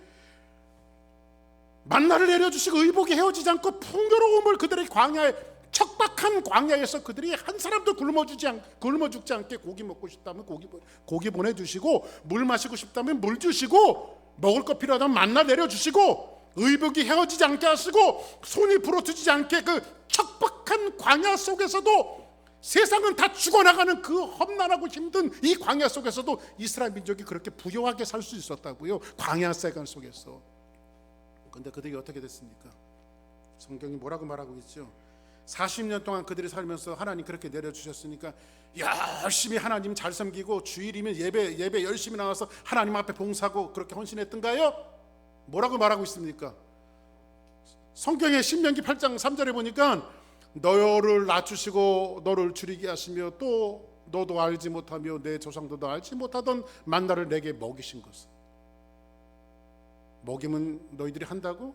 만나를 내려주시고 의복이 헤어지지 않고 풍요로움을 그들의 광야에, 척박한 광야에서 그들이 한 사람도 굶어 죽지 않게, 고기 먹고 싶다면 고기 보내주시고, 물 마시고 싶다면 물 주시고, 먹을 거 필요하다면 만나 내려주시고, 의복이 헤어지지 않게 하시고, 손이 부러뜨지지 않게, 그 척박한 광야 속에서도, 세상은 다 죽어나가는 그 험난하고 힘든 이 광야 속에서도 이스라엘 민족이 그렇게 부유하게 살 수 있었다고요. 광야 세간 속에서. 근데 그들이 어떻게 됐습니까? 성경이 뭐라고 말하고 있죠? 40년 동안 그들이 살면서 하나님 그렇게 내려주셨으니까 열심히 하나님 잘 섬기고, 주일이면 예배 열심히 나와서 하나님 앞에 봉사하고 그렇게 헌신했던가요? 뭐라고 말하고 있습니까? 성경의 신명기 8장 3절에 보니까, 너를 낮추시고 너를 줄이게 하시며 또 너도 알지 못하며 내 조상들도 알지 못하던 만나를 내게 먹이신 것을. 먹이면 너희들이 한다고?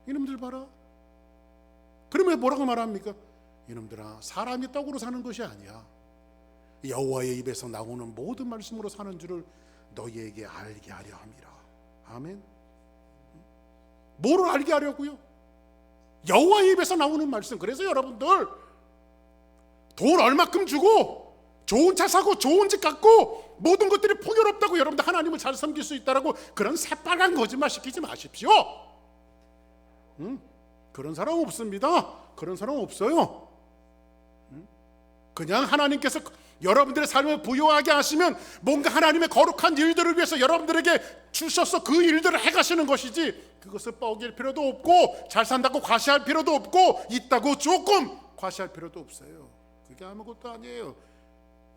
이놈들 봐라. 그러면 뭐라고 말합니까? 이놈들아, 사람이 떡으로 사는 것이 아니야. 여호와의 입에서 나오는 모든 말씀으로 사는 줄을 너희에게 알게 하려 함이라. 아멘. 뭐를 알게 하려고요? 여호와의 입에서 나오는 말씀. 그래서 여러분들 돈 얼마큼 주고 좋은 차 사고 좋은 집 갖고 모든 것들이 풍요롭다고 여러분들 하나님을 잘 섬길 수 있다라고 그런 새빨간 거짓말 시키지 마십시오. 그런 사람 없습니다. 그런 사람 없어요. 그냥 하나님께서 여러분들의 삶을 부유하게 하시면 뭔가 하나님의 거룩한 일들을 위해서 여러분들에게 주셔서 그 일들을 해가시는 것이지, 그것을 뻐길 필요도 없고 잘 산다고 과시할 필요도 없고 있다고 조금 과시할 필요도 없어요. 그게 아무것도 아니에요.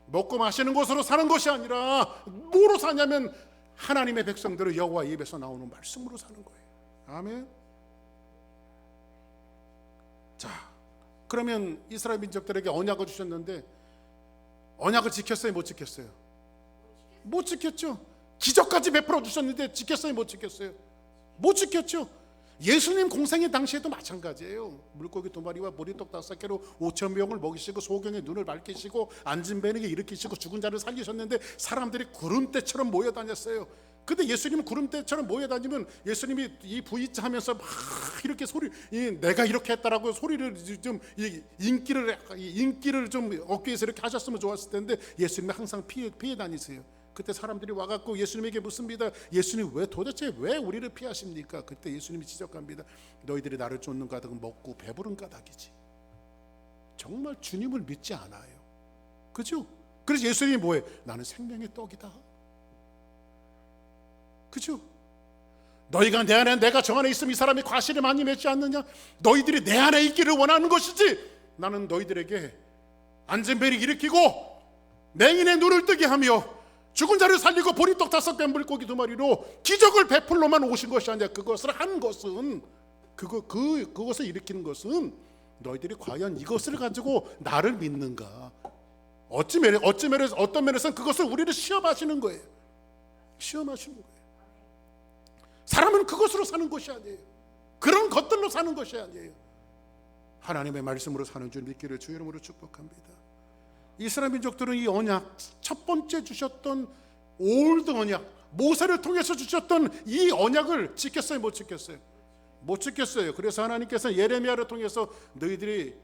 먹고 마시는 것으로 사는 것이 아니라 뭐로 사냐면 하나님의 백성들을 여호와 입에서 나오는 말씀으로 사는 거예요. 아멘. 자, 그러면 이스라엘 민족들에게 언약을 주셨는데 언약을 지켰어요, 못 지켰어요? 못 지켰죠. 기적까지 베풀어 주셨는데 지켰어요, 못 지켰어요? 못 지켰죠. 예수님 공생의 당시에도 마찬가지예요. 물고기 2마리와 보리떡 5개로 5,000명을 먹이시고 소경의 눈을 밝히시고 앉은 뱀에게 일으키시고 죽은 자를 살리셨는데 사람들이 구름대처럼 모여다녔어요. 근데 예수님은 구름대처럼 모여다니면 예수님이 이 V자 하면서 막 이렇게 내가 이렇게 했다라고 소리를 좀 인기를 좀 얻기 위해서 이렇게 하셨으면 좋았을 텐데 예수님은 항상 피해 다니세요. 그때 사람들이 와갖고 예수님에게 묻습니다. 예수님 도대체 왜 우리를 피하십니까? 그때 예수님이 지적합니다. 너희들이 나를 쫓는 까닭은 먹고 배부른 까닭이지. 정말 주님을 믿지 않아요. 그죠? 그래서 예수님이 뭐예요? 나는 생명의 떡이다. 그죠? 너희가 내 안에 내가 저 안에 있으면 이 사람이 과실을 많이 맺지 않느냐? 너희들이 내 안에 있기를 원하는 것이지. 나는 너희들에게 앉은 뱀을 일으키고 맹인의 눈을 뜨게 하며 죽은 자를 살리고 보리떡 5개 물고기 2마리로 기적을 베풀로만 오신 것이 아니라 그것을 한 것은 그것을 일으키는 것은 너희들이 과연 이것을 가지고 나를 믿는가? 어떤 면에서는 그것을 우리를 시험하시는 거예요. 시험하시는 거예요. 사람은 그것으로 사는 것이 아니에요. 그런 것들로 사는 것이 아니에요. 하나님의 말씀으로 사는 줄 믿기를 주 이름으로 축복합니다. 이스라엘 민족들은 이 언약, 첫 번째 주셨던 올드 언약, 모세를 통해서 주셨던 이 언약을 지켰어요, 못 지켰어요? 못 지켰어요. 그래서 하나님께서 예레미야를 통해서 너희들이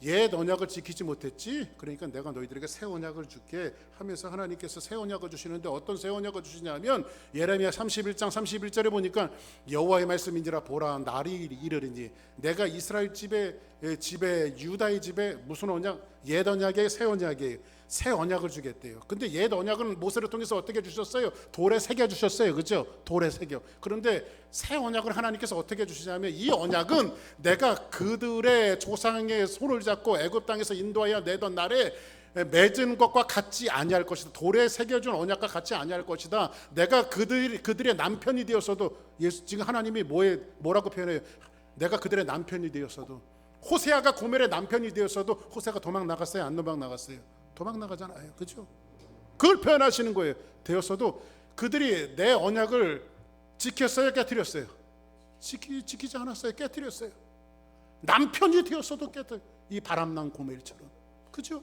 옛 언약을 지키지 못했지, 그러니까 내가 너희들에게 새 언약을 줄게 하면서 하나님께서 새 언약을 주시는데 어떤 새 언약을 주시냐면 예레미야 31장 31절에 보니까 여호와의 말씀인지라 보라 날이 이르리니 내가 이스라엘 집에 유다의 집에 무슨 언약? 옛 언약이에요, 새 언약이에요? 새 언약을 주겠대요. 근데 옛 언약은 모세를 통해서 어떻게 주셨어요? 돌에 새겨 주셨어요. 그렇죠? 돌에 새겨. 그런데 새 언약을 하나님께서 어떻게 주시냐면 이 언약은 내가 그들의 조상의 손을 잡고 애굽 땅에서 인도하여 내던 날에 맺은 것과 같지 아니할 것이다. 돌에 새겨준 언약과 같이 아니할 것이다. 내가 그들의 남편이 되었어도 지금 하나님이 뭐라고 표현해요? 내가 그들의 남편이 되었어도 호세아가 고멜의 남편이 되었어도 호세아가 도망 나갔어요? 안 도망 나갔어요? 도망 나가잖아요. 그렇죠? 그걸 표현하시는 거예요. 되었어도 그들이 내 언약을 지켰어요? 깨뜨렸어요? 지키지 않았어요. 깨뜨렸어요. 남편이 되었어도 이 바람난 고멜처럼. 그렇죠?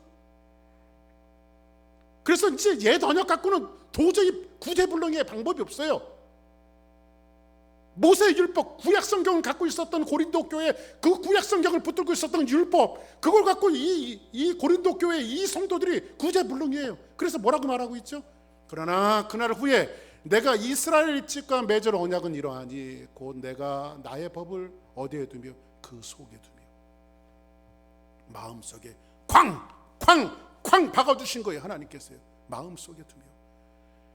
그래서 이제 옛 언약 갖고는 도저히 구제불능의 방법이 없어요. 모세의 율법, 구약 성경을 갖고 있었던 고린도 교회, 그 구약 성경을 붙들고 있었던 율법, 그걸 갖고 이 고린도 교회 이 성도들이 구제불능이에요. 그래서 뭐라고 말하고 있죠? 그러나 그날 후에 내가 이스라엘 집과 맺을 언약은 이러하니 곧 내가 나의 법을 어디에 두며 그 속에 두며 마음속에 쾅 박아주신 거예요. 하나님께서요. 마음속에 두며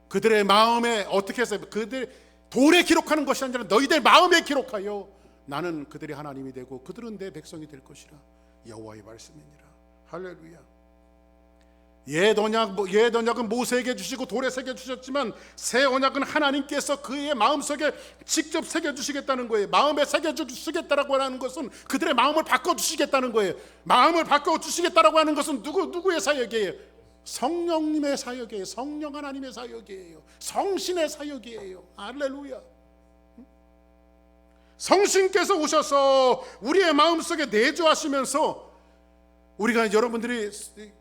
그들의 마음에 어떻게 해서 그들 돌에 기록하는 것이 아니라 너희들 마음에 기록하여 나는 그들의 하나님이 되고 그들은 내 백성이 될 것이라. 여호와의 말씀이니라. 할렐루야. 옛 언약은 모세에게 주시고 돌에 새겨 주셨지만 새 언약은 하나님께서 그의 마음속에 직접 새겨 주시겠다는 거예요. 마음에 새겨 주시겠다라고 하는 것은 그들의 마음을 바꿔 주시겠다는 거예요. 마음을 바꿔 주시겠다라고 하는 것은 누구의 사역이에요? 성령님의 사역이에요. 성령 하나님의 사역이에요. 성신의 사역이에요. 할렐루야. 성신께서 오셔서 우리의 마음속에 내주하시면서 우리가 여러분들이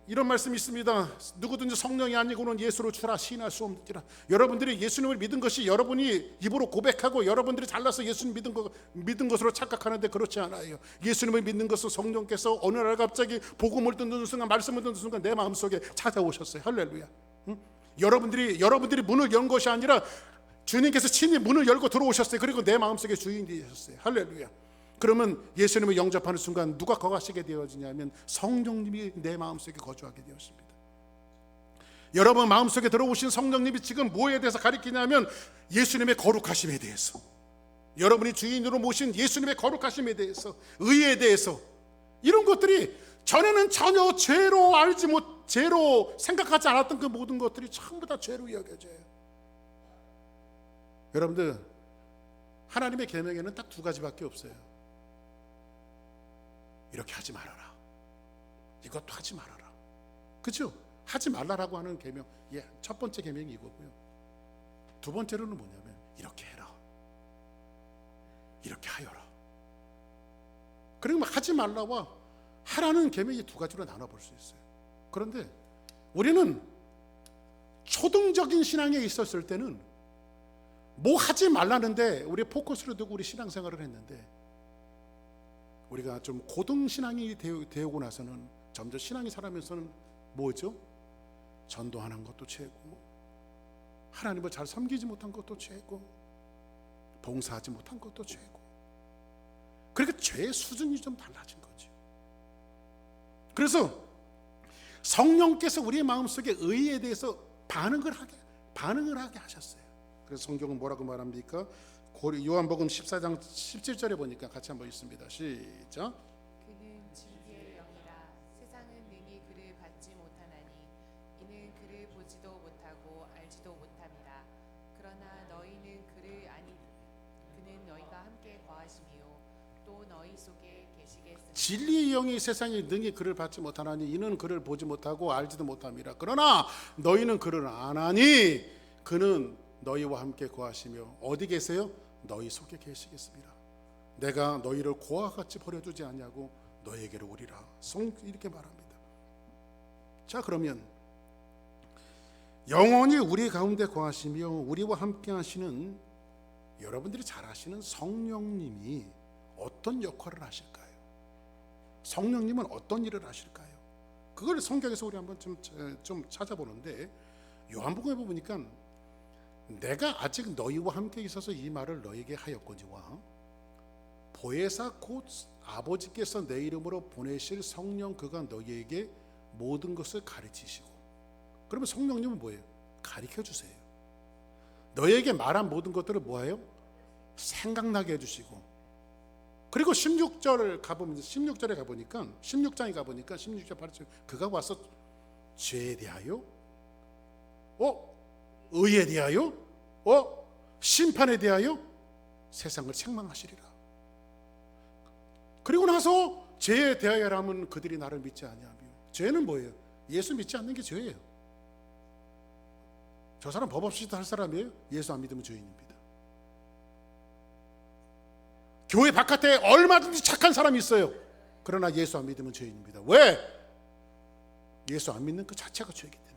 이런 말씀이 있습니다. 누구든지 성령이 아니고는 예수를 주라 시인할 수 없느니라. 여러분들이 예수님을 믿은 것이 여러분이 입으로 고백하고 여러분들이 잘나서 예수님 믿은 것으로 착각하는데 그렇지 않아요. 예수님을 믿는 것은 성령께서 어느 날 갑자기 복음을 듣는 순간, 말씀을 듣는 순간 내 마음속에 찾아오셨어요. 할렐루야. 여러분들이 문을 연 것이 아니라 주님께서 친히 문을 열고 들어오셨어요. 그리고 내 마음속에 주인이 되셨어요. 할렐루야. 그러면 예수님을 영접하는 순간 누가 거하시게 되어지냐면 성령님이 내 마음속에 거주하게 되었습니다. 여러분 마음속에 들어오신 성령님이 지금 뭐에 대해서 가리키냐면 예수님의 거룩하심에 대해서, 여러분이 주인으로 모신 예수님의 거룩하심에 대해서, 의에 대해서, 이런 것들이 전에는 전혀 죄로 죄로 생각하지 않았던 그 모든 것들이 전부 다 죄로 여겨져요. 여러분들, 하나님의 계명에는 딱 두 가지밖에 없어요. 이렇게 하지 말아라, 이것도 하지 말아라. 그렇죠? 하지 말라라고 하는 계명, 첫 번째 계명이 이거고요. 두 번째로는 뭐냐면 이렇게 해라, 이렇게 하여라. 그리고 하지 말라와 하라는 계명이 두 가지로 나눠볼 수 있어요. 그런데 우리는 초등적인 신앙에 있었을 때는 뭐 하지 말라는데 우리 포커스를 두고 우리 신앙생활을 했는데, 우리가 좀 고등신앙이 되고 나서는 점점 신앙이 살아면서는 뭐죠? 전도하는 것도 죄고, 하나님을 잘 섬기지 못한 것도 죄고, 봉사하지 못한 것도 죄고. 그러니까 죄의 수준이 좀 달라진 거죠. 그래서 성령께서 우리의 마음속에 의에 대해서 반응을 하게 하셨어요. 그래서 성경은 뭐라고 말합니까? 요한복음 14장 17절에 보니까 같이 한번 읽습니다. 시작. 그는 진리의 영이라 세상은 능히 그를 받지 못하나니 이는 그를 보지도 못하고 알지도 못함이라. 그러나 너희는 그를 아니 그는 너희가 함께 거하시며 또 너희 속에 계시겠으니 진리의 영이 세상에 능히 그를 받지 못하나니 이는 그를 보지 못하고 알지도 못함이라. 그러나 너희는 그를 아나니 그는 너희와 함께 거하시며 어디 계세요? 너희 속에 계시겠습니다. 내가 너희를 고와 같이 버려두지 않냐고 너희에게로 오리라. 이렇게 말합니다. 자, 그러면 영원히 우리 가운데 거하시며 우리와 함께 하시는, 여러분들이 잘 아시는 성령님이 어떤 역할을 하실까요? 성령님은 어떤 일을 하실까요? 그걸 성경에서 우리 한번 좀 찾아보는데, 요한복음에 보니까 내가 아직 너희와 함께 있어서 이 말을 너희에게 하였거니와 보혜사 곧 아버지께서 내 이름으로 보내실 성령 그가 너희에게 모든 것을 가르치시고. 그러면 성령님은 뭐예요? 가르쳐 주세요. 너희에게 말한 모든 것들을 뭐예요? 생각나게 해주시고. 그리고 16절에 가보니까 16장에 가보니까 16절 8절 그가 와서 죄에 대하여 의에 대하여 심판에 대하여 세상을 책망하시리라. 그리고 나서 죄에 대하여라면 그들이 나를 믿지 아니하며. 죄는 뭐예요? 예수 믿지 않는 게 죄예요. 저 사람 법 없이도 할 사람이에요? 예수 안 믿으면 죄인입니다. 교회 바깥에 얼마든지 착한 사람이 있어요. 그러나 예수 안 믿으면 죄인입니다. 왜? 예수 안 믿는 그 자체가 죄이기 때문에.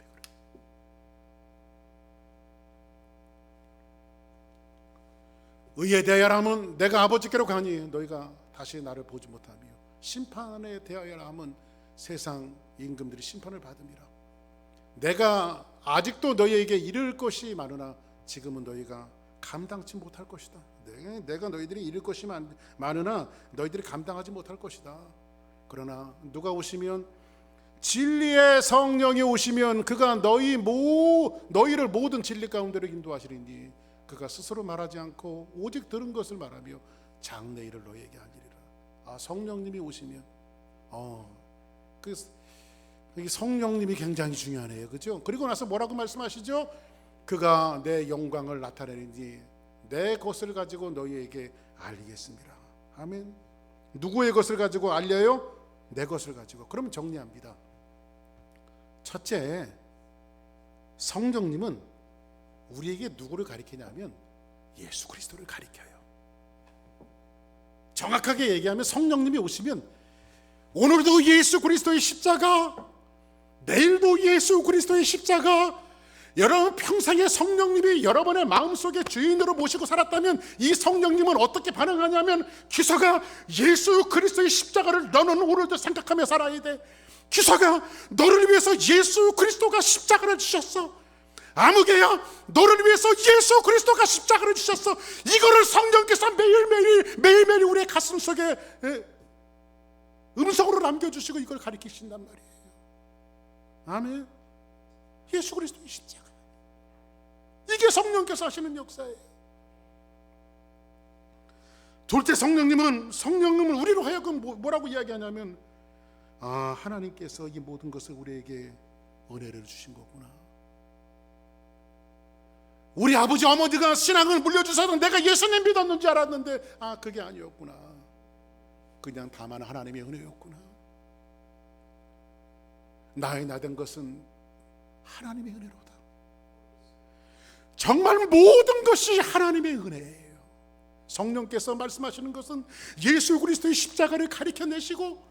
의에 대하여라면 내가 아버지께로 가니 너희가 다시 나를 보지 못하며, 심판에 대하여라면 세상 임금들이 심판을 받음이라. 내가 아직도 너희에게 이를 것이 많으나 지금은 너희가 감당치 못할 것이다. 내가 너희들이 이를 것이 많으나 너희들이 감당하지 못할 것이다. 그러나 누가 오시면, 진리의 성령이 오시면 그가 너희를 모든 진리 가운데로 인도하시리니 그가 스스로 말하지 않고 오직 들은 것을 말하며 장래 일을 너희에게 하리라. 성령님이 오시면 이 성령님이 굉장히 중요하네요. 그죠? 그리고 나서 뭐라고 말씀하시죠? 그가 내 영광을 나타내니 내 것을 가지고 너희에게 알리겠습니다. 아멘. 누구의 것을 가지고 알려요? 내 것을 가지고. 그럼 정리합니다. 첫째, 성령님은 우리에게 누구를 가리키냐면 예수 그리스도를 가리켜요. 정확하게 얘기하면 성령님이 오시면 오늘도 예수 그리스도의 십자가, 내일도 예수 그리스도의 십자가, 여러분 평생에 성령님이 여러분의 마음속에 주인으로 모시고 살았다면 이 성령님은 어떻게 반응하냐면, 기사가 예수 그리스도의 십자가를 너는 오늘도 생각하며 살아야 돼. 기사가 너를 위해서 예수 그리스도가 십자가를 주셨어. 아무개야, 너를 위해서 예수 그리스도가 십자가를 주셨어. 이거를 성령께서 매일매일 우리의 가슴 속에 음성으로 남겨주시고 이걸 가르치신단 말이에요. 아멘. 예수 그리스도의 십자가, 이게 성령께서 하시는 역사예요. 둘째, 성령님은 우리로 하여금 뭐라고 이야기하냐면, 하나님께서 이 모든 것을 우리에게 은혜를 주신 거구나. 우리 아버지 어머니가 신앙을 물려주셔서 내가 예수님 믿었는 줄 알았는데 그게 아니었구나. 그냥 다만 하나님의 은혜였구나. 나의 나된 것은 하나님의 은혜로다. 정말 모든 것이 하나님의 은혜예요. 성령께서 말씀하시는 것은 예수 그리스도의 십자가를 가리켜내시고,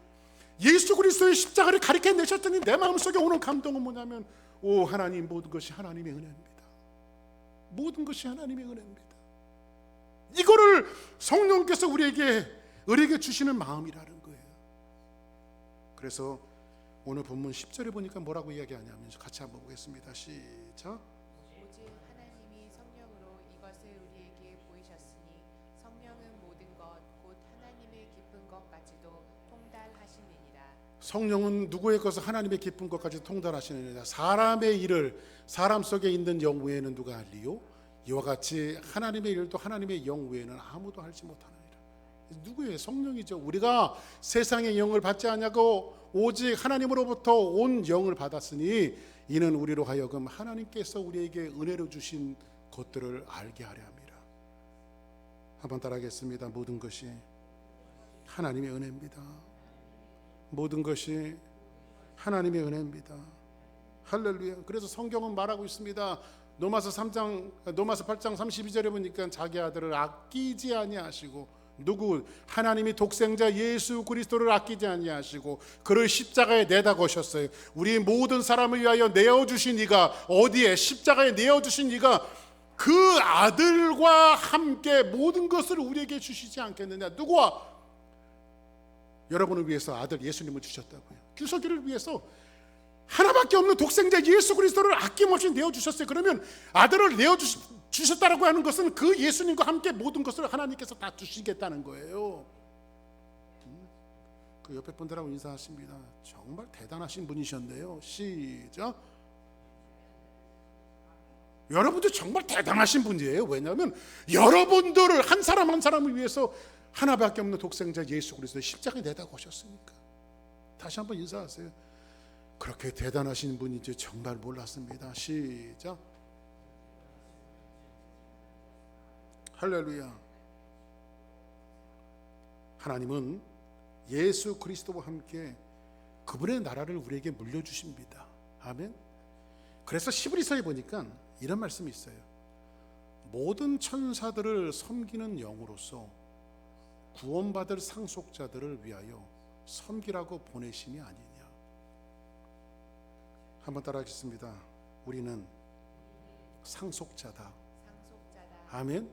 예수 그리스도의 십자가를 가리켜내셨더니 내 마음속에 오는 감동은 뭐냐면, 오 하나님, 모든 것이 하나님의 은혜입니다. 모든 것이 하나님의 은혜입니다. 이거를 성령께서 우리에게 주시는 마음이라는 거예요. 그래서 오늘 본문 10절에 보니까 뭐라고 이야기하냐면, 같이 한번 보겠습니다. 시작. 오직 하나님이 성령으로 이것을 우리에게 보이셨으니 성령은 모든 것 곧 하나님의 깊은 것까지도 통달하시느니라. 성령은 누구의 것을 하나님의 깊은 것까지 통달하시느니라. 사람의 일을 사람 속에 있는 영 외에는 누가 할리요? 이와 같이 하나님의 일도 하나님의 영 외에는 아무도 할지 못하느니라. 누구예요? 성령이죠. 우리가 세상의 영을 받지 않냐고 오직 하나님으로부터 온 영을 받았으니 이는 우리로 하여금 하나님께서 우리에게 은혜로 주신 것들을 알게 하려 합니다. 한번 따라하겠습니다. 모든 것이 하나님의 은혜입니다. 모든 것이 하나님의 은혜입니다. 할렐루야. 그래서 성경은 말하고 있습니다. 로마서 8장 32절에 보니까 자기 아들을 아끼지 아니하시고, 누구? 하나님이 독생자 예수 그리스도를 아끼지 아니하시고 그를 십자가에 내다 거셨어요. 우리 모든 사람을 위하여 내어주신 이가, 어디에? 십자가에 내어주신 이가 그 아들과 함께 모든 것을 우리에게 주시지 않겠느냐. 누구와? 여러분을 위해서 아들 예수님을 주셨다고요. 구속기를 위해서 하나밖에 없는 독생자 예수 그리스도를 아낌없이 내어주셨어요. 그러면 아들을 내어주셨다라고 하는 것은 그 예수님과 함께 모든 것을 하나님께서 다 주시겠다는 거예요. 그 옆에 분들하고 인사하십니다. 정말 대단하신 분이셨네요. 시작. 여러분들 정말 대단하신 분이에요. 왜냐하면 여러분들을 한 사람 한 사람을 위해서 하나밖에 없는 독생자 예수 그리스도의 십자가에 내다 거셨으니까. 다시 한번 인사하세요. 그렇게 대단하신 분인지 정말 몰랐습니다. 시작. 할렐루야. 하나님은 예수 그리스도와 함께 그분의 나라를 우리에게 물려주십니다. 아멘. 그래서 시브리서에 보니까 이런 말씀이 있어요. 모든 천사들을 섬기는 영으로서 구원받을 상속자들을 위하여 섬기라고 보내심이 아니냐. 한번 따라하겠습니다. 우리는 상속자다. 아멘.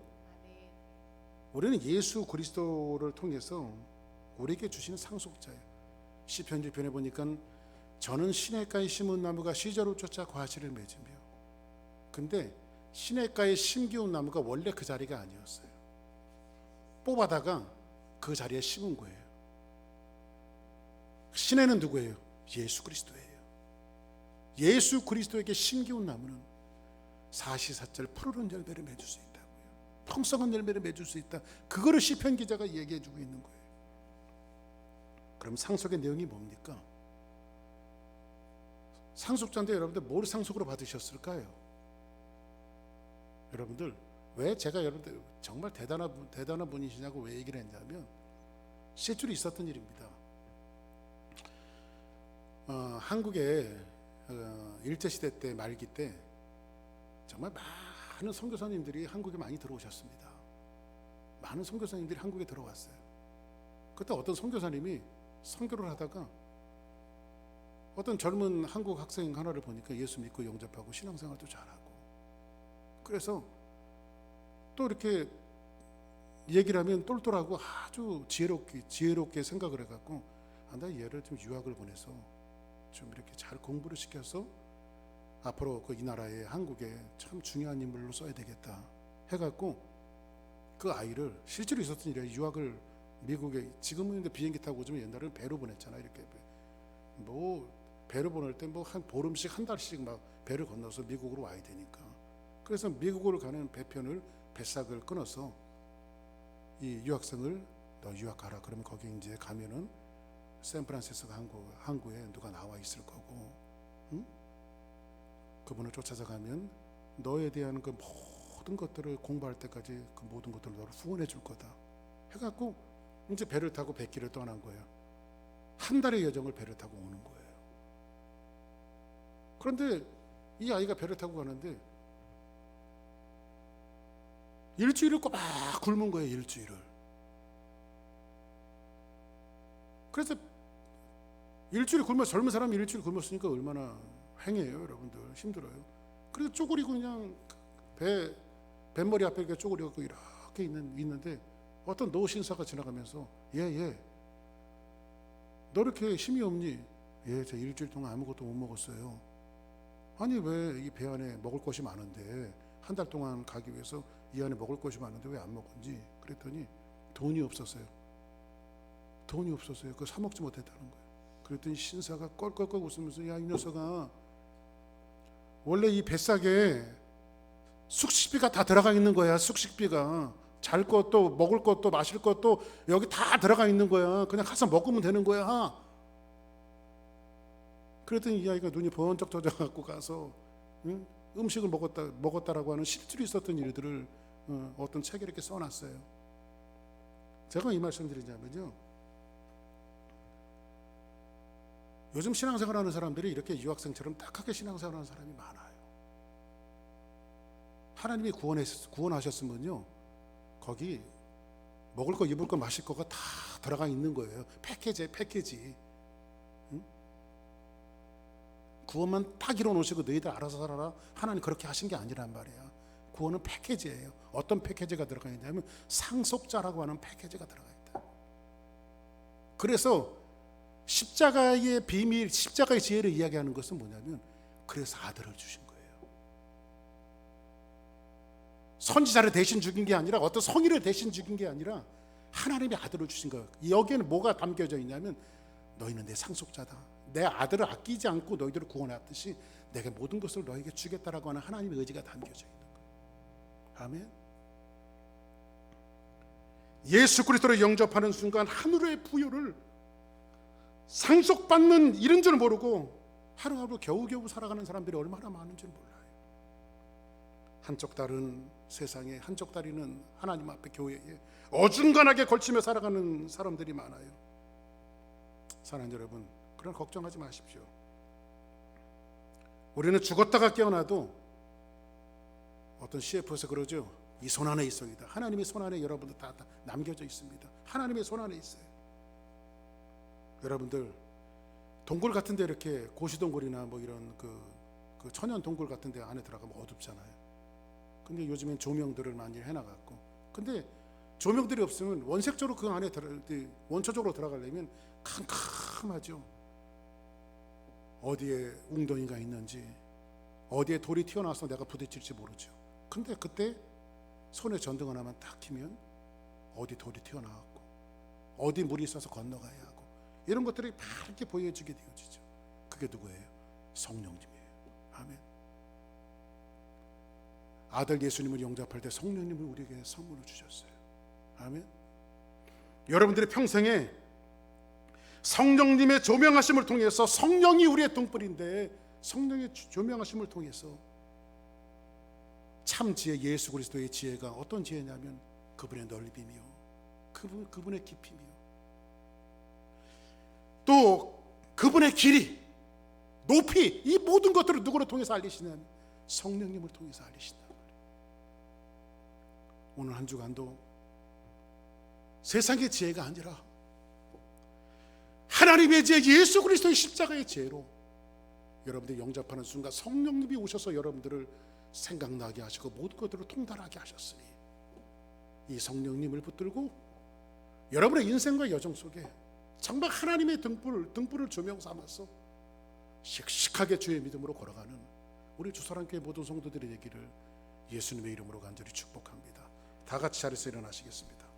우리는 예수 그리스도를 통해서 우리에게 주시는 상속자예요. 시편 1편에 보니까 저는 시냇가에 심은 나무가 시절을 쫓아 과실을 맺으며, 근데 시냇가에 심기운 나무가 원래 그 자리가 아니었어요. 뽑아다가 그 자리에 심은 거예요. 시내는 누구예요? 예수 그리스도예요. 예수 그리스도에게 심기운 나무는 사시사철 푸르른 열매를 맺을 수 있다고요. 풍성한 열매를 맺을 수 있다. 그거를 시편 기자가 얘기해주고 있는 거예요. 그럼 상속의 내용이 뭡니까? 상속자인데 여러분들 뭘 상속으로 받으셨을까요? 여러분들 왜 제가 여러분들 정말 대단한 분이시냐고 왜 얘기를 했냐면, 실제로 있었던 일입니다. 한국에 일제시대 때 말기 때 정말 많은 선교사님들이 한국에 많이 들어오셨습니다. 많은 선교사님들이 한국에 들어왔어요. 그때 어떤 선교사님이 선교를 하다가 어떤 젊은 한국 학생 하나를 보니까 예수 믿고 영접하고 신앙생활도 잘하고, 그래서 또 이렇게 얘기를 하면 똘똘하고 아주 지혜롭게 생각을 해갖고, 나 얘를 좀 유학을 보내서 좀 이렇게 잘 공부를 시켜서 앞으로 이 나라에 한국에 참 중요한 인물로 써야 되겠다 해갖고 그 아이를, 실제로 있었던 일이에요. 유학을 미국에, 지금은 비행기 타고 오지만 옛날에는 배로 보냈잖아요. 이렇게 뭐 배로 보낼 때 뭐 한 보름씩 한 달씩 막 배를 건너서 미국으로 와야 되니까, 그래서 미국으로 가는 배편을 배싹을 끊어서 이 유학생을 너 유학 가라. 그러면 거기 이제 가면은 샌프란시스코 항구에 누가 나와 있을 거고, 응? 그분을 쫓아가면 너에 대한 그 모든 것들을 공부할 때까지 그 모든 것들을 너를 후원해 줄 거다 해갖고 이제 배를 타고 백길을 떠난 거예요. 한 달의 여정을 배를 타고 오는 거예요. 그런데 이 아이가 배를 타고 가는데 일주일을 꼬박 굶은 거예요. 일주일을. 그래서 일주일 굶어, 젊은 사람이 일주일 굶었으니까 얼마나 행해요, 여러분들. 힘들어요. 그래서 쪼그리고 그냥 뱃머리 앞에 이렇게 쪼그리고 이렇게 있는데 어떤 노신사가 지나가면서 얘 너 이렇게 힘이 없니? 예, 저 일주일 동안 아무것도 못 먹었어요. 아니 왜 이 배 안에 먹을 것이 많은데 한 달 동안 가기 위해서 이 안에 먹을 것이 많은데 왜 안 먹었지? 그랬더니 돈이 없었어요. 그거 사 먹지 못했다는 거예요. 그랬더니 신사가 껄껄껄 웃으면서 야, 이 녀석아, 원래 이 뱃속에 숙식비가 다 들어가 있는 거야. 숙식비가 잘 것도 먹을 것도 마실 것도 여기 다 들어가 있는 거야. 그냥 가서 먹으면 되는 거야. 그랬더니 이 아이가 눈이 번쩍 떠져갖고 가서 음식을 먹었다라고 하는 실제로 있었던 일들을 어떤 책에 이렇게 써놨어요. 제가 이 말씀 드리자면요, 요즘 신앙생활하는 사람들이 이렇게 유학생처럼 딱하게 신앙생활하는 사람이 많아요. 하나님이 구원하셨으면요, 거기 먹을 거, 입을 거, 마실 거가 다 들어가 있는 거예요. 패키지. 응? 구원만 딱 이뤄놓으시고 너희들 알아서 살아라. 하나님 그렇게 하신 게 아니란 말이야. 구원은 패키지예요. 어떤 패키지가 들어가 있냐면 상속자라고 하는 패키지가 들어가 있다. 그래서 십자가의 비밀, 십자가의 지혜를 이야기하는 것은 뭐냐면 그래서 아들을 주신 거예요. 선지자를 대신 죽인 게 아니라 어떤 성의를 대신 죽인 게 아니라 하나님의 아들을 주신 거예요. 여기에는 뭐가 담겨져 있냐면 너희는 내 상속자다. 내 아들을 아끼지 않고 너희들을 구원했듯이 내가 모든 것을 너에게 주겠다라고 하는 하나님의 의지가 담겨져 있는 거예요. 아멘. 예수 그리스도를 영접하는 순간 하늘의 부여를 상속받는 이런 줄 모르고 하루하루 겨우겨우 살아가는 사람들이 얼마나 많은 줄 몰라요. 한쪽 다리는 세상에, 한쪽 다리는 하나님 앞에 교회에 어중간하게 걸치며 살아가는 사람들이 많아요. 사랑하는 여러분, 그런 걱정하지 마십시오. 우리는 죽었다가 깨어나도 어떤 CF에서 그러죠. 이 손 안에 있습니다. 하나님의 손 안에 여러분들 다 남겨져 있습니다. 하나님의 손 안에 있어요. 여러분들 동굴 같은데 이렇게 고시동굴이나 뭐 이런 그 천연 동굴 같은데 안에 들어가면 어둡잖아요. 근데 요즘엔 조명들을 많이 해놔갖고, 근데 조명들이 없으면 원색적으로 그 안에 원초적으로 들어가려면 캄캄하죠. 어디에 웅덩이가 있는지, 어디에 돌이 튀어나와서 내가 부딪힐지 모르죠. 근데 그때 손에 전등 하나만 딱 키면 어디 돌이 튀어나왔고 어디 물이 있어서 건너가야 하고 이런 것들이 밝게 보여지게 되어지죠. 그게 누구예요? 성령님이에요. 아멘. 아들 예수님을 영접할 때 성령님을 우리에게 선물로 주셨어요. 아멘. 여러분들의 평생에 성령님의 조명하심을 통해서, 성령이 우리의 등불인데 성령의 조명하심을 통해서 참 지혜, 예수 그리스도의 지혜가 어떤 지혜냐면 그분의 넓이며 그분의 깊이며 또 그분의 길이, 높이, 이 모든 것들을 누구를 통해서 알리시냐면 성령님을 통해서 알리신다. 오늘 한 주간도 세상의 지혜가 아니라 하나님의 지혜, 예수 그리스도의 십자가의 지혜로 여러분들이 영접하는 순간 성령님이 오셔서 여러분들을 생각나게 하시고 모든 것들을 통달하게 하셨으니 이 성령님을 붙들고 여러분의 인생과 여정 속에 정말 하나님의 등불을 조명 삼아서 씩씩하게 주의 믿음으로 걸어가는 우리 주사랑교회 모든 성도들의 얘기를 예수님의 이름으로 간절히 축복합니다. 다 같이 자리에서 일어나시겠습니다.